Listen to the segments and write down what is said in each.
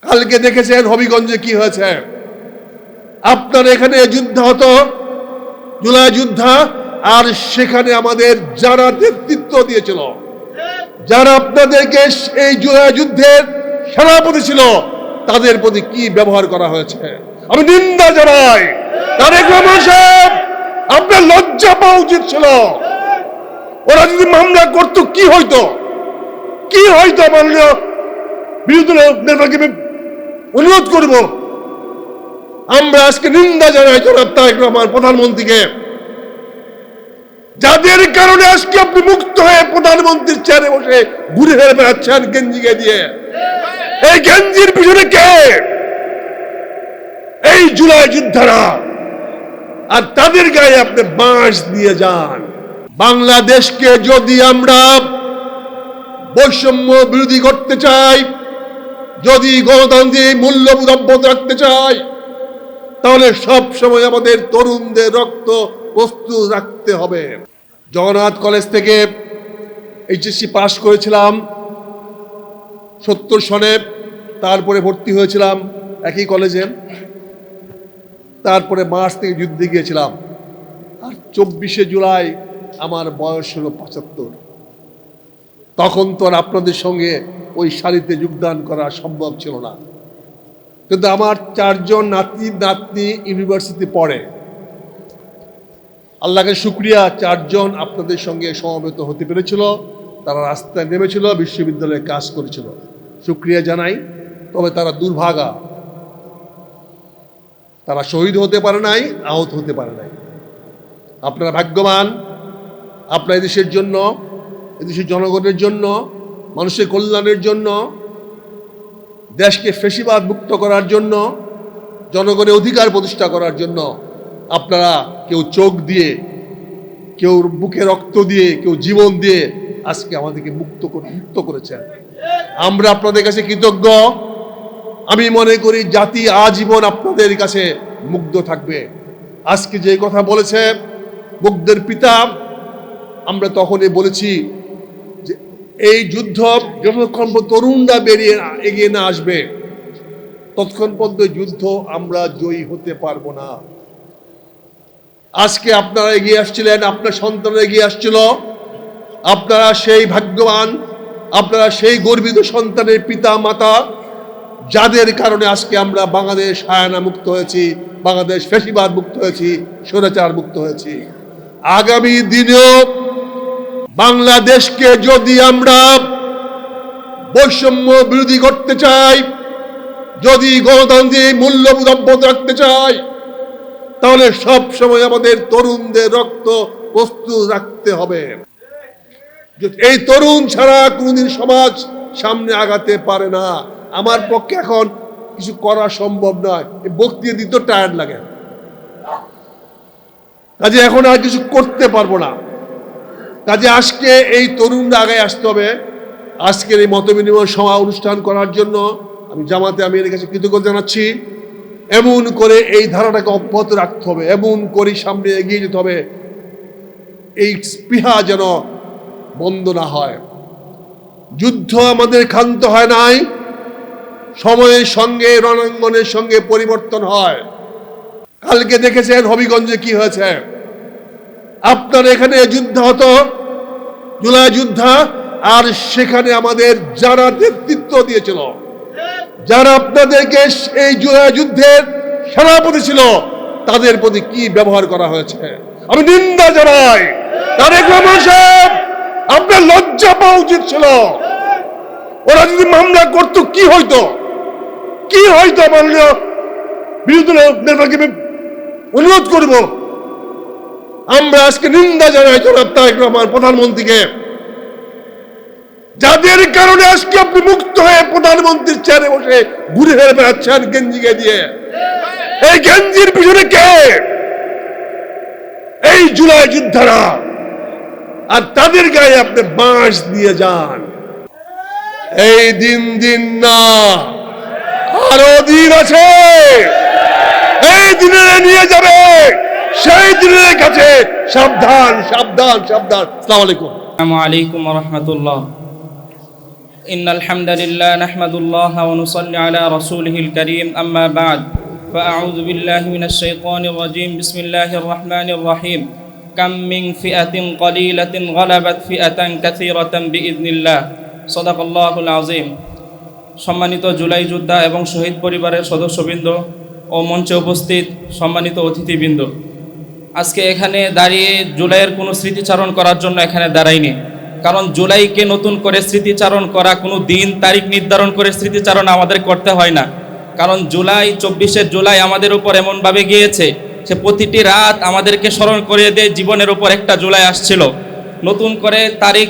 কালকে দেখেছেন হবিগঞ্জে কি হয়েছে। আপনার এখানে যুদ্ধ হতো, জুলাই যুদ্ধ, আর সেখানে আমাদের যারা নেতৃত্ব দিয়েছিল, যারা আপনাদেরকে এই জুলাই যুদ্ধের সেনাপতি ছিল, তাদের প্রতি কি ব্যবহার করা হয়েছে আমি নিন্দা জানাই। তারেক রহমান সাহেব, আপনার লজ্জা পাওয়া উচিত ছিল। ওরা যদি মামলা করতো কি হইতো, কি হইতো? মাননীয় বিরোধী নেতাকে অনুরোধ করব, আমরা আজকে নিন্দা জানাই জনাব তারেক রহমান প্রধানমন্ত্রীকে, যাদের কারণে আজকে আপনি মুক্ত হয়ে প্রধানমন্ত্রীর চেয়ারে বসে ঘুরে ফেরে বেড়াচ্ছেন গেঞ্জিকে দিয়ে। এই গেঞ্জির পিছনে কে? এই জুলাই যোদ্ধারা, আর তাদের গায়ে আপনি বাঁশ দিয়ে যান। বাংলাদেশকে যদি আমরা বৈষম্য বিরোধী করতে চাই, যদি গণতান্ত্রিক মূল্যবোধ অব্যাহত রাখতে চাই, তাহলে সব সময় আমাদের তরুণদের রক্ত প্রস্তুত রাখতে হবে। জগন্নাথ কলেজ থেকে এইচএসসি পাশ করেছিলাম 70 সনে, তারপরে ভর্তি হয়েছিলাম একই কলেজে, তারপরে মার্চ থেকে যুদ্ধে গিয়েছিলাম, আর 24শে জুলাই আমার বয়স হলো 75। তখন তো আর আপনাদের সঙ্গে ওই সারিতে যোগদান করা সম্ভব ছিল না, কিন্তু আমার 4 জন নাতনি ইউনিভার্সিটি পড়ে। আল্লাহকে শুকরিয়া, 4 জন আপনাদের সঙ্গে সমবেত হতে পেরেছিল, তারা রাস্তায় নেমেছিল, বিশ্ববিদ্যালয়ে কাজ করেছিল, শুকরিয়া জানাই। তবে তারা দুর্ভাগা, তারা শহীদ হতে পারে নাই, আহত হতে পারে নাই। আপনারা ভাগ্যবান, আপনার দেশের জন্য, এদেশের জনগণের জন্য, মানুষের কল্যাণের জন্য, দেশকে ফ্যাসিবাদ মুক্ত করার জন্য, জনগণের অধিকার প্রতিষ্ঠা করার জন্য আপনারা কেউ চোখ দিয়ে, কেউ বুকে রক্ত দিয়ে, কেউ জীবন দিয়ে আজকে আমাদেরকে মুক্ত করেছেন। আমরা আপনাদের কাছে কৃতজ্ঞ। আমি মনে করি জাতি আজীবন আপনাদের কাছে মুগ্ধ থাকবে। আজকে যে কথা বলেছে মুগ্ধের পিতা, আমরা তখনই বলেছি যে এই যুদ্ধ যতক্ষণ তরুণরা এগিয়ে না আসবে, ততক্ষণ পর্যন্ত যুদ্ধ আমরা জয়ী হতে পারবো না। আজকে আপনারা এগিয়ে আসছিলেন, আপনার সন্তানরা এগিয়ে আসছিল, আপনারা সেই ভাগ্যবান, আপনারা সেই গর্বিত সন্তানের পিতা মাতা, যাদের কারণে আজকে আমরা বাংলাদেশ হায়ানা মুক্ত হয়েছি, বাংলাদেশ ফ্যাসিবাদ মুক্ত হয়েছি, স্বৈরাচার মুক্ত হয়েছি। আগামী দিনেও বাংলাদেশকে যদি আমরা বৈষম্য বিরোধী করতে চাই, যদি গণতান্ত্রিক মূল্যবোধ অব্যাহত রাখতে চাই, তাহলে সব সময় আমাদের তরুণদের রক্ত প্রস্তুত রাখতে হবে। এই তরুণ ছাড়া কোনদিন সমাজ সামনে আগাতে পারে না। আমার পক্ষে এখন কিছু করা সম্ভব নয়, বক্তৃতা দিতে টায়ার্ড লাগে, কাজে এখন আর কিছু করতে পারবো না। কাজে আজকে এই তরুণরা আগে আসতে হবে। আজকের এই মতবিনিময় সভা অনুষ্ঠান করার জন্য আমি জামাতে আমিরের কাছে কৃতজ্ঞতা জানাচ্ছি। এমন করে এই ধারাটাকে অব্যাহত রাখতে হবে, এমন করে সামনে এগিয়ে যেতে হবে, এই স্পৃহা যেন বন্ধ না হয়। যুদ্ধ আমাদের ক্ষান্ত হয় নাই, সময়ের সঙ্গে রণাঙ্গনের সঙ্গে পরিবর্তন হয়। কালকে দেখেছেন হবিগঞ্জে কি হয়েছে। আপনার এখানে যুদ্ধ হতো, জুলাই যুদ্ধ, আর সেখানে আমাদের যারা নেতৃত্ব দিয়েছিল, যারা আপনাদেরকে এই জুলাই যুদ্ধের সেনাপতি ছিল, তাদের প্রতি কি ব্যবহার করা হয়েছে আমি নিন্দা জানাই। তারেক রহমান সাহেব, আপনার লজ্জা পাওয়া উচিত ছিল। ওরা যদি মামলা করতো কি হইতো, কি হইতো? মাননীয় বিরোধী নেতাকে অনুরোধ করব, আমরা আজকে নিন্দা জানাই জনাব তারেক রহমান প্রধানমন্ত্রীকে, যাদের কারণে আজকে আপনি মুক্ত হয়ে প্রধানমন্ত্রীর চেয়ারে বসে ঘুরে ফেরে বেড়াচ্ছেন গেঞ্জিকে দিয়ে। এই গেঞ্জির পিছনে কে? এই জুলাই যোদ্ধারা, আর তাদের গায়ে আপনি বাঁশ দিয়ে যান। এই দিন না, আরো দিন আছে, এই দিনে নিয়ে যাবে, সেই দিনের কাছে সাবধান সাবধান সাবধান। আসসালামু আলাইকুম। আসসালামু আলাইকুম ওয়া রাহমাতুল্লাহ। إن الحمد لله نحمد الله ونصلي على رسوله الكريم أما بعد فأعوذ بالله من الشيطان الرجيم بسم الله الرحمن الرحيم كم من فئة قليلة غلبت فئة كثيرة بإذن الله صدق الله العظيم সম্মানিত জুলাই যোদ্ধা এবং শহীদ পরিবারের সদস্যবৃন্দ ও মঞ্চে উপস্থিত সম্মানিত অতিথিবৃন্দ, আজকে এখানে দাঁড়িয়ে জুলাইয়ের কোনো স্মৃতিচারণ করার জন্য এখানে দাঁড়াইনি। কারণ জুলাইকে নতুন করে স্মৃতিচারণ করা, কোনো দিন তারিখ নির্ধারণ করে স্মৃতিচারণ আমাদের করতে হয় না। কারণ জুলাই 24শে জুলাই আমাদের উপর এমনভাবে গিয়েছে, সে প্রতিটি রাত আমাদেরকে স্মরণ করিয়ে দেয় জীবনের উপর একটা জুলাই আসছিল। নতুন করে তারিখ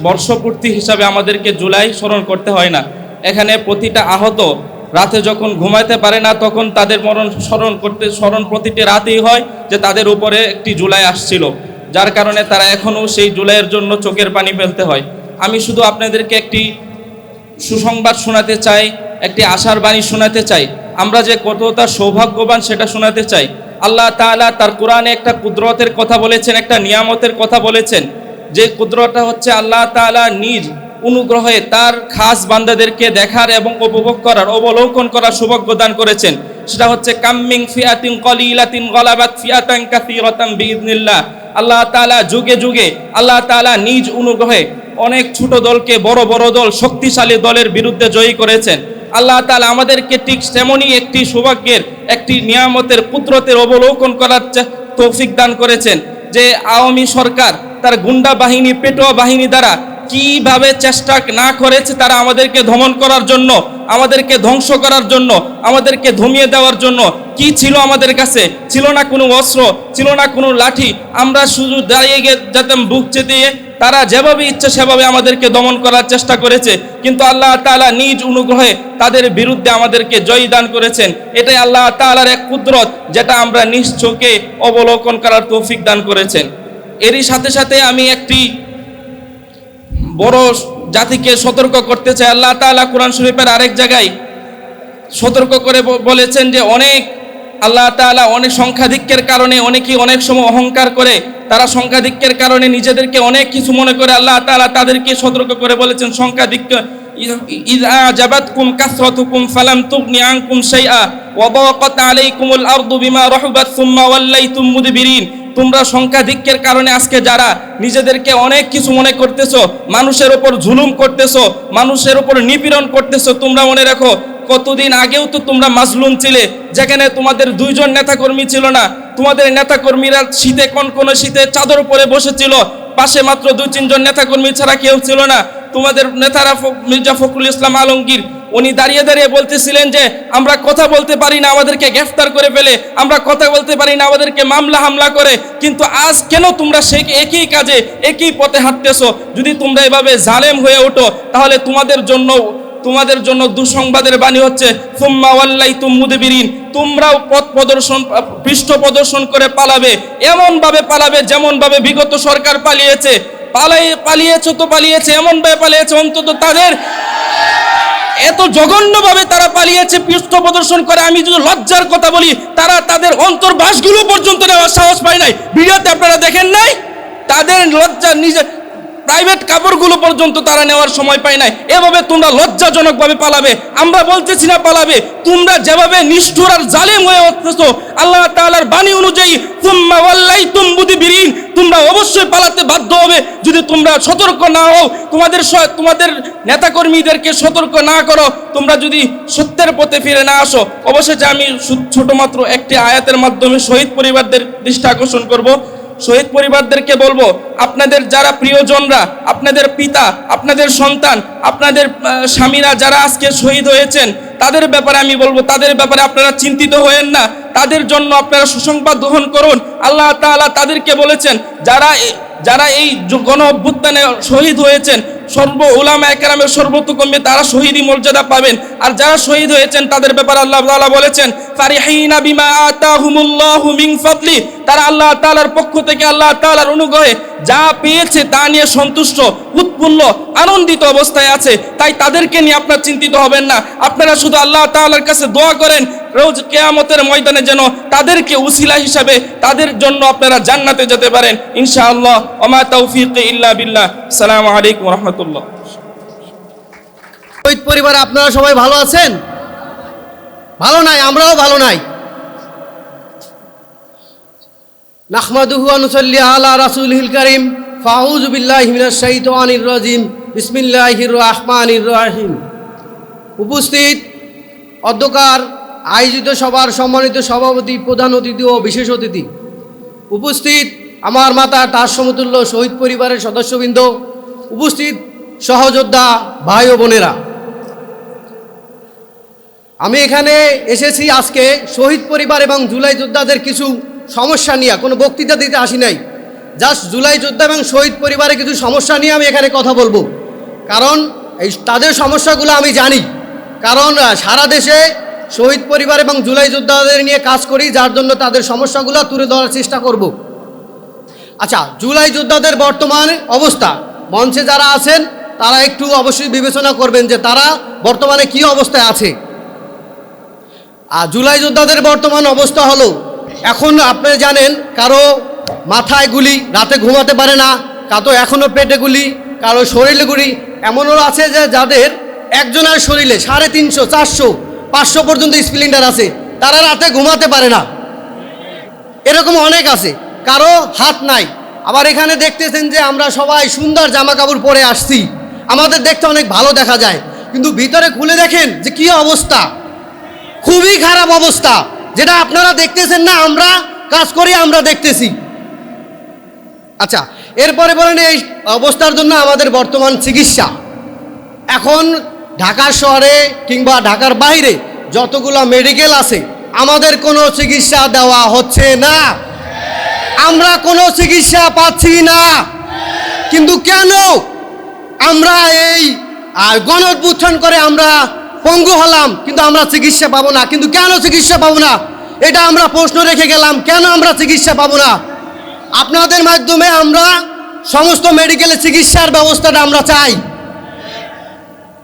বর্ষপূর্তি হিসাবে আমাদেরকে জুলাই স্মরণ করতে হয় না। এখানে প্রতিটা আহত রাতে যখন ঘুমাইতে পারে না তখন তাদের স্মরণ প্রতিটি রাতেই হয় যে তাদের উপরে একটি জুলাই আসছিল, যার কারণে তারা এখনও সেই জুলাইয়ের জন্য চোখের পানি ফেলতে হয়। আমি শুধু আপনাদেরকে একটি সুসংবাদ শোনাতে চাই, একটি আশার বাণী শোনাতে চাই। আমরা যে কতটা সৌভাগ্যবান সেটা শোনাতে চাই। আল্লাহ তাআলা তার কোরআনে একটা কুদরতের কথা বলেছেন, একটা নিয়ামতের কথা বলেছেন, যে কুদরতটা হচ্ছে আল্লাহ তাআলা নিজ অনুগ্রহে তার খাস বান্দাদেরকে দেখার এবং উপভোগ করার, অবলোকন করার সৌভাগ্য দান করেছেন। সেটা হচ্ছে কাম্মিং ফিয়াতিন কলিলাতিন গলাবাত ফিয়াতান কাসীরাতান বিইذনিল্লাহ। আল্লাহ তাআলা যুগে যুগে আল্লাহ তাআলা নিজ অনুগ্রহে অনেক ছোট দলকে বড় বড় দল, শক্তিশালী দলের বিরুদ্ধে জয়ী করেছেন। আল্লাহ তাআলা আমাদেরকে ঠিক তেমনই একটি সৌভাগ্যের, একটি নিয়ামতের, কুদরতের অবলোকন করার তৌফিক দান করেছেন, যে আওয়ামী সরকার তার গুন্ডা বাহিনী, পেটোয়া বাহিনী দ্বারা কিভাবে চেষ্টা না করেছে তারা আমাদেরকে দমন করার জন্য, আমাদেরকে ধ্বংস করার জন্য, আমাদেরকে ধমিয়ে দেওয়ার জন্য। কি ছিল আমাদের কাছে? ছিল না কোনো অস্ত্র, ছিল না কোনো লাঠি। আমরা শুধু দাঁড়িয়ে যেতাম বুক চেতিয়ে। তারা যেভাবে ইচ্ছে সেভাবে আমাদেরকে দমন করার চেষ্টা করেছে, কিন্তু আল্লাহ তাআলা নিজ অনুগ্রহে তাদের বিরুদ্ধে আমাদেরকে জয় দান করেছেন। এটাই আল্লাহ তাআলার এক কুদরত, যেটা আমরা নিজ চোখে অবলোকন করার তৌফিক দান করেছেন। এরই সাথে সাথে আমি একটি বড় জাতিকে সতর্ক করতে চাই। আল্লাহ তাআলা কোরআন শরীফের আরেক জায়গায় সতর্ক করে বলেছেন যে আল্লাহ তাআলা অনেক সংখ্যাধিক্যের কারণে অনেকেই অনেক সময় অহংকার করে, তারা সংখ্যাধিক্যের কারণে নিজেদেরকে অনেক কিছু মনে করে। আল্লাহ তাআলা তাদেরকে সতর্ক করে বলেছেন, সংখ্যাধিক্য ইযা জাবাতকুম কাসরাতুকুম ফালাম তুগনি আনকুম শাইআ ওয়া দাকাত আলাইকুমুল আরদু বিমা রাহুবাত সুম্মা ওয়াল্লাইতুম মুদবিরিন। তোমরা সংখ্যাধিক্যের কারণে আজকে যারা নিজেদেরকে অনেক কিছু মনে করতেছো, মানুষের উপর জুলুম করতেছো, মানুষের উপর নিপীড়ন করতেছো, তোমরা মনে রাখো কতদিন আগেও তো তোমরা মাজলুম ছিলে, যেখানে তোমাদের 2 জন নেতাকর্মী ছিল না। তোমাদের নেতাকর্মীরা শীতে কনকনে শীতে চাদর পরে বসেছিল, পাশে মাত্র 2-3 জন নেতাকর্মী ছাড়া কেউ ছিল না। তোমাদের নেতারা মির্জা ফখরুল ইসলাম আলমগীর, উনি দাঁড়িয়ে দাঁড়িয়ে বলতেছিলেন যে আমরা কথা বলতে পারি না, আমাদেরকে গ্রেফতার করে ফেলে, আমরা কথা বলতে পারি না, আমাদেরকে মামলা হামলা করে। কিন্তু আজ কেন তোমরা সেই একই কাজে, একই পথে হাঁটতেছো? যদি তোমরা এভাবে জালেম হয়ে ওঠো, তাহলে তোমাদের জন্য দুঃসংবাদের বাণী হচ্ছে সুম্মা ওয়াল্লাইতুম মুদবিরিন। তোমরাও পথ প্রদর্শন, পৃষ্ঠ প্রদর্শন করে পালাবে, এমন ভাবে পালাবে যেমন ভাবে বিগত সরকার পালিয়েছে। পালিয়েছে এমন ভাবে পালিয়েছে, অন্তত তাদের এত জঘন্যভাবে তারা পালিয়েছে পৃষ্ঠ প্রদর্শন করে। আমি যদি লজ্জার কথা বলি, তারা তাদের অন্তর্বাসগুলো পর্যন্ত নেওয়ার সাহস পায় নাই। ভিডিওতে আপনারা দেখেন নাই, তাদের লজ্জা নিজের প্রাইভেট কাপড়গুলো পর্যন্ত তারা নেওয়ার সময় পায় নাই। এভাবে তোমরা লজ্জাজনকভাবে পালাবে। আমরা বলতেছি না পালাবে, তোমরা যেভাবে নিষ্ঠুর আর জালেম হয়ে উঠতেছো, আল্লাহ তাআলার বাণী অনুযায়ী সুম্মা ওয়াল্লাইতুম মুদবিরিন, তোমরা অবশ্যই পালাতে বাধ্য হবে যদি তোমরা সতর্ক না হও, তোমাদের নেতাকর্মীদেরকে সতর্ক না করো, তোমরা যদি সত্যের পথে ফিরে না আসো। অবশেষে আমি ছোট মাত্র একটি আয়াতের মাধ্যমে শহীদ পরিবারদের দৃষ্টি আকর্ষণ করব। শহীদ পরিবারদেরকে বলবো, আপনাদের যারা প্রিয়জনরা, আপনাদের পিতা, আপনাদের সন্তান, আপনাদের স্বামীরা যারা আজকে শহীদ হয়েছেন, তাদের ব্যাপারে আমি বলবো, তাদের ব্যাপারে আপনারা চিন্তিত হয়েন না, তাদের জন্য আপনারা সুসংবাদ গ্রহণ করুন। আল্লাহ তাআলা তাদেরকে বলেছেন, যারা এই গণ অভ্যুত্থানে শহীদ হয়েছেন, সর্ব উলামায়ে কেরামের সর্বোত্তমে তারা শহীদি মর্যাদা পাবেন। আর যারা শহীদ হয়েছেন তাদের ব্যাপারে আল্লাহ তাআলা বলেছেন, ফারিহিনা বিমা আতাহুমুল্লাহু মিন ফাদলি, তারা আল্লাহ তাআলার পক্ষ থেকে আল্লাহ তাআলার অনুগ্রহে যা পেয়েছে তা নিয়ে সন্তুষ্ট, উৎফুল্ল, আনন্দিত অবস্থায় আছে। তাই তাদেরকে নিয়ে আপনারা চিন্তিত হবেন না। আপনারা শুধু আল্লাহ তাআলার কাছে দোয়া করেন, রোজ কিয়ামতের ময়দানে যেন তাদেরকে উসিলা হিসাবে তাদের জন্য আপনারা জান্নাতে যেতে পারেন ইনশাআল্লাহ। ওয়া মা তাওফীকি ইল্লা বিল্লাহ। আসসালামু আলাইকুম ওয়া রাহমাতুল্লাহ। শহীদ পরিবার আপনারা সবাই ভালো আছেন? ভালো নাই, আমরাও ভালো নাই। নাহমাদুহু ওয়া নুসাল্লি আলা রাসূলিল কারীম। ফাউযু বিল্লাহি মিনাশ শাইতানির রাজিম। বিসমিল্লাহির রহমানির রহিম। উপস্থিত অধ্যকার, আয়োজিত সভার সম্মানিত সভাপতি, প্রধান অতিথি ও বিশেষ অতিথি, উপস্থিত আমার মাতা তার সমতুল্য শহীদ পরিবারের সদস্যবৃন্দ, উপস্থিত সহযোদ্ধা ভাই ও বোনেরা, আমি এখানে এসেছি আজকে শহীদ পরিবার এবং জুলাই যোদ্ধাদের কিছু সমস্যা নিয়ে, কোনো বক্তৃতা দিতে আসি নাই। জাস্ট জুলাই যোদ্ধা এবং শহীদ পরিবারের কিছু সমস্যা নিয়ে আমি এখানে কথা বলবো, কারণ এই তাদের সমস্যাগুলো আমি জানি। কারণ সারা দেশে শহীদ পরিবার এবং জুলাই যোদ্ধাদের নিয়ে কাজ করি, যার জন্য তাদের সমস্যাগুলো তুলে ধরার চেষ্টা করব। আচ্ছা, জুলাই যোদ্ধাদের বর্তমান অবস্থা, মঞ্চে যারা আছেন তারা একটু অবশ্যই বিবেচনা করবেন যে তারা বর্তমানে কী অবস্থায় আছে। আর জুলাই যোদ্ধাদের বর্তমান অবস্থা হলো, এখন আপনি জানেন কারো মাথায় গুলি, রাতে ঘুমাতে পারে না, কারো এখনও পেটে গুলি, কারো শরীরে গুলি, এমনও আছে যে যাদের একজনের শরীরে 350, 400, 500 পর্যন্ত স্প্লিন্টার আছে, তারা রাতে ঘুমাতে পারে না। এরকম অনেক আছে, কারো হাত নাই। আবার এখানে দেখতেছেন যে আমরা সবাই সুন্দর জামা কাপড় পরে আসছি, আমাদের দেখতে অনেক ভালো দেখা যায়, কিন্তু ভিতরে খুলে দেখেন যে কী অবস্থা, খুবই খারাপ অবস্থা। যেটা আপনারা দেখতেছেন না, আমরা কাজ করি, আমরা দেখতেছি। আচ্ছা, এরপরে বলেন এই অবস্থার জন্য আমাদের বর্তমান চিকিৎসা, এখন ঢাকা শহরে কিংবা ঢাকার বাইরে যতগুলো মেডিকেল আছে, আমাদের কোনো চিকিৎসা দেওয়া হচ্ছে না, আমরা কোনো চিকিৎসা পাচ্ছি না। কিন্তু কেন আমরা এই গণঅভ্যুত্থান করে আমরা পঙ্গু হলাম, কিন্তু আমরা চিকিৎসা পাবো না? কিন্তু কেন চিকিৎসা পাবো না, এটা আমরা প্রশ্ন রেখে গেলাম, কেন আমরা চিকিৎসা পাবো না? আপনাদের মাধ্যমে আমরা সমস্ত মেডিকেলের চিকিৎসার ব্যবস্থাটা আমরা চাই।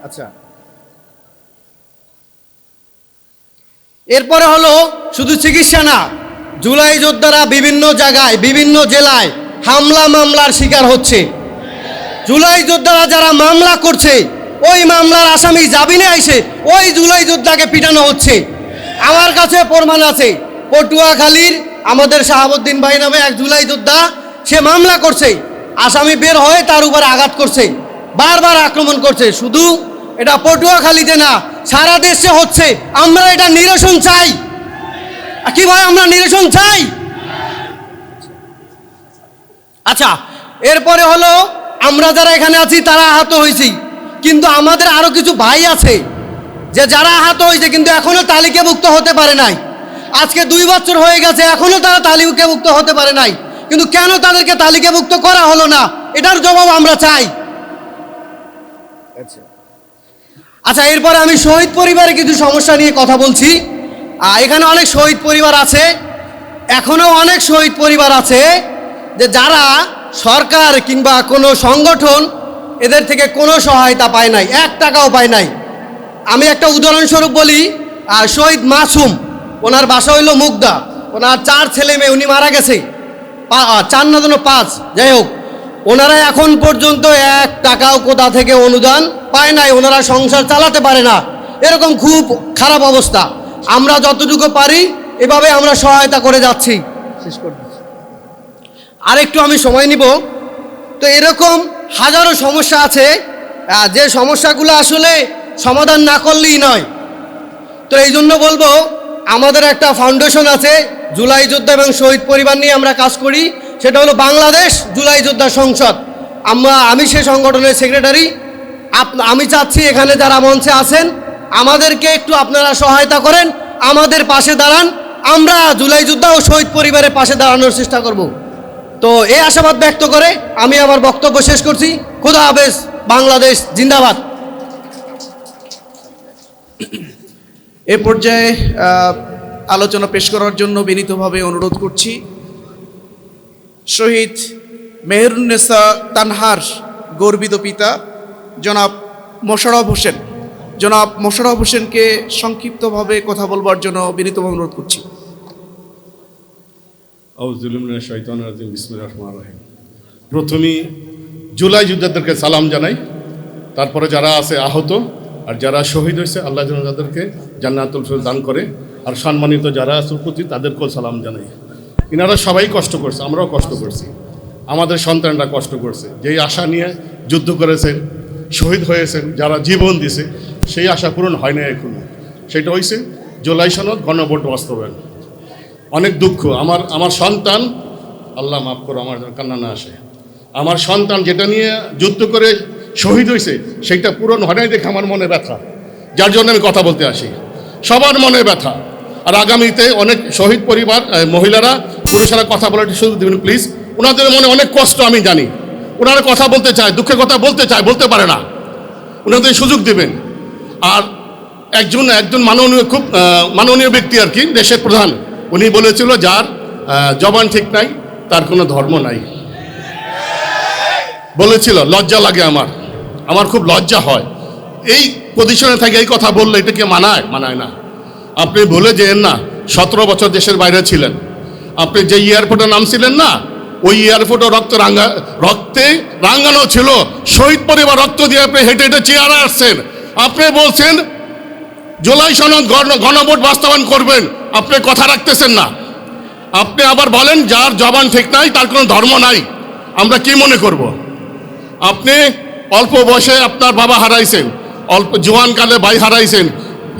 আচ্ছা, এরপরে হলো শুধু চিকিৎসা না, জুলাই যোদ্ধারা বিভিন্ন জায়গায়, বিভিন্ন জেলায় মামলার শিকার হচ্ছে। জুলাই যোদ্ধারা যারা মামলা করছে, ওই মামলার আসামি জামিনে আইসে ওই জুলাই যোদ্ধাকে পিটানো হচ্ছে। আমার কাছে প্রমাণ আছে, পটুয়াখালীর আমাদের শাহাবুদ্দিন ভাই নামে এক জুলাই যোদ্ধা, সে মামলা করছে, আসামি বের হয়ে তার উপরে আঘাত করছে, বারবার আক্রমণ করছে। শুধু এটা পটুয়াখালীতে না, সারা দেশে হচ্ছে। আমরা এটা নিরসন চাই। কি ভাই, আমরা নিরসন চাই। আচ্ছা, এরপরে হলো আমরা যারা এখানে আছি তারা আহত হয়েছি, কিন্তু আমাদের আরো কিছু ভাই আছে যে যারা আহত হয়েছে কিন্তু এখনো তালিকাভুক্ত হতে পারে নাই। আজকে 2 বছর হয়ে গেছে, এখনো তারা তালিকাভুক্ত হতে পারে নাই। কিন্তু কেন তাদেরকে তালিকাভুক্ত করা হলো না, এটার জবাব আমরা চাই। আচ্ছা, এরপরে আমি শহীদ পরিবারের কিছু সমস্যা নিয়ে কথা বলছি। এখানে অনেক শহীদ পরিবার আছে, এখনো অনেক শহীদ পরিবার আছে যে যারা সরকার কিংবা কোনো সংগঠন এদের থেকে কোনো সহায়তা পায় নাই, 1 টাকাও পায় নাই। আমি একটা উদাহরণস্বরূপ বলি, শহীদ মাসুম, ওনার বাসা হইল মুগদা, ওনার 4 ছেলে মেয়ে, উনি মারা গেছে 4 না 5, যাই হোক, ওনারা এখন পর্যন্ত 1 টাকাও কোথা থেকে অনুদান পায় নাই, ওনারা সংসার চালাতে পারে না। এরকম খুব খারাপ অবস্থা। আমরা যতটুকু পারি এভাবে আমরা সহায়তা করে যাচ্ছি। শেষ করে দিচ্ছি, আরেকটু আমি সময় নিব। তো এরকম হাজারো সমস্যা আছে, যে সমস্যাগুলো আসলে সমাধান না করলেই নয়। তো এই জন্য বলবো, আমাদের একটা ফাউন্ডেশন আছে জুলাই যোদ্ধা এবং শহীদ পরিবার নিয়ে আমরা কাজ করি, সেটা হলো বাংলাদেশ জুলাই যোদ্ধা সংসদ। আমি সেই সংগঠনের সেক্রেটারি। আমি চাচ্ছি এখানে যারা মঞ্চে আছেন আমাদেরকে একটু আপনারা সহায়তা করেন, আমাদের পাশে দাঁড়ান, আমরা জুলাই যোদ্ধা ও শহীদ পরিবারের পাশে দাঁড়ানোর চেষ্টা করব। তো এই আশাবাদ ব্যক্ত করে আমি আমার বক্তব্য শেষ করছি। খোদা হাফেজ, বাংলাদেশ জিন্দাবাদ। এ পর্যায়ে আলোচনা পেশ করার জন্য বিনীতভাবে অনুরোধ করছি শহীদ মেহেরুন্নেসা তানহার গর্বিত পিতা জনাব মোশাররফ হোসেনকে সংক্ষিপ্তভাবে কথা বলবার জন্য বিনীতভাবে অনুরোধ করছি। প্রথমেই জুলাই যোদ্ধাদেরকে সালাম জানাই, তারপরে যারা আছে আহত আর যারা শহীদ হয়েছে আল্লাহ যেন তাদেরকে জান্নাতুল ফেরদৌস দান করে। আর সম্মানিত যারা আছে উপস্থিত তাদেরকেও সালাম জানাই। ইনারা সবাই কষ্ট করছে, আমরাও কষ্ট করছি, আমাদের সন্তানরা কষ্ট করছে। যেই আশা নিয়ে যুদ্ধ করেছেন, শহীদ হয়েছেন, যারা জীবন দিছে, সেই আশা পূরণ হয় না এখনো। সেটা হয়েছে জুলাই সনদ গণভোট বাস্তবায়ন। অনেক দুঃখ, আমার সন্তান, আল্লাহ মাফ করো আমার যেন কান্না না আসে, আমার সন্তান যেটা নিয়ে যুদ্ধ করে শহীদ হয়েছে সেইটা পূরণ হয় নাই দেখে আমার মনে ব্যথা, যার জন্য আমি কথা বলতে আসি। সবার মনে ব্যথা। আর আগামীতে অনেক শহীদ পরিবার, মহিলারা, পুরুষেরা কথা বলার সুযোগ দেবেন প্লিজ। ওনাদের মনে অনেক কষ্ট আমি জানি, ওনারা কথা বলতে চায়, দুঃখের কথা বলতে চায়, বলতে পারে না, ওনাদের সুযোগ দেবেন। আর একজন মাননীয়, খুব মাননীয় ব্যক্তি আর কি, দেশের প্রধান, উনি বলেছিল যার জবান ঠিক নাই তার কোনো ধর্ম নাই। বলেছিল, লজ্জা লাগে আমার খুব লজ্জা হয়। এই পজিশনে থাকে এই কথা বললে এটা কি মানায় না। আপনি ভুলে যেন না 17 বছর দেশের বাইরে ছিলেন। আপনি যে এয়ারপোর্টে নামছিলেন না, ওই এয়ারপোর্টে রক্তে রাঙ্গানো ছিল। শহীদ পরিবার রক্ত দিয়ে আপনি হেঁটে হেঁটে চেয়ারে আসছেন। আপনি বলছেন জুলাই সনদ গণভোট বাস্তবায়ন করবেন, আপনি কথা রাখতেছেন না। আপনি আবার বলেন যার জবান ঠিক নাই তার কোনো ধর্ম নাই। আমরা কি মনে করব? আপনি অল্প বয়সে আপনার বাবা হারাইছেন, অল্প জোয়ানকালে ভাই হারাইছেন,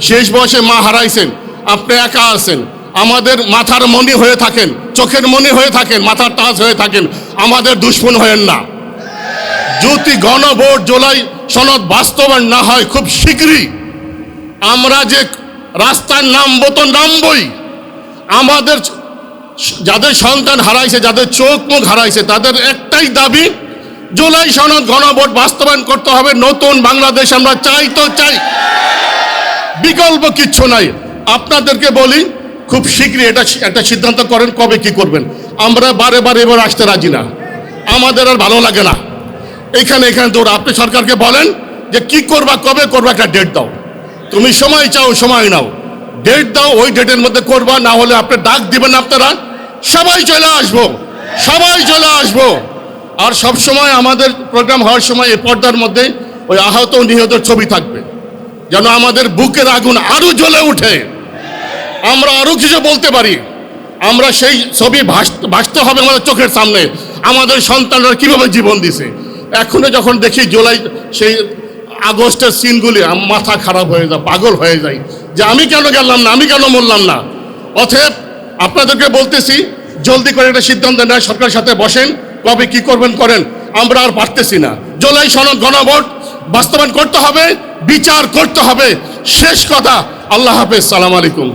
শেষ বয়সে মা হারাইছেন, আপনি একা আছেন। আমাদের মাথার মণি হয়ে থাকেন, চোখের মণি হয়ে থাকেন, মাথার তাজ হয়ে থাকেন, আমাদের দুশ্মন হয়েন না। যদি গণভোট জুলাই সনদ বাস্তবায়ন না হয় খুব শীঘ্রই আমরা যে রাস্তায় নামবো তো নামবই। আমাদের যাদের সন্তান হারাইছে, যাদের চোখ মুখ হারাইছে, তাদের একটাই দাবি জুলাই সনদ গণভোট বাস্তবায়ন করতে হবে। নতুন বাংলাদেশ আমরা চাই তো চাই, বিকল্প কিচ্ছু নাই। আপনাদেরকে বলি খুব শীঘ্রই এটা একটা সিদ্ধান্ত করেন কবে কি করবেন। আমরা বারে বারে এবার আসতে রাজি না, আমাদের আর ভালো লাগে না এখানে দৌড়। আপনি সরকারকে বলেন যে কি করবা, কবে করবা, একটা ডেট দাও। তুমি সময় চাও, সময় নাও, ডেট দাও, ওই ডেটের মধ্যে করবা। না হলে আপনি ডাক দিবেন, আপনারা সবাই চলে আসবো। আর সব সময় আমাদের প্রোগ্রাম হওয়ার সময় এই পর্দার মধ্যে ওই আহত নিহতের ছবি থাকবে, যেন আমাদের বুকের আগুন আরো জ্বলে উঠে, আমরা আরো কিছু বলতে পারি। আমরা সেই ছবি ভাসতে হবে আমাদের চোখের সামনে, আমাদের সন্তানরা কিভাবে জীবন দিছে। এখনো যখন দেখি জুলাই সেই আগস্টের সিনগুলি, মাথা খারাপ হয়ে যায়, পাগল হয়ে যায় যে আমি কেন গেলাম না, আমি কেন মরলাম না। অতএব আপনাদেরকে বলতেছি জলদি করে একটা সিদ্ধান্ত নেয়, সরকারের সাথে বসেন, কবে কি করবেন করেন, আমরা আর পারতেছি না। জুলাই সনদ গণভোট বাস্তবায়ন করতে হবে, বিচার করতে হবে। শেষ কথা, আল্লাহ হাফেজ, সালাম আলাইকুম।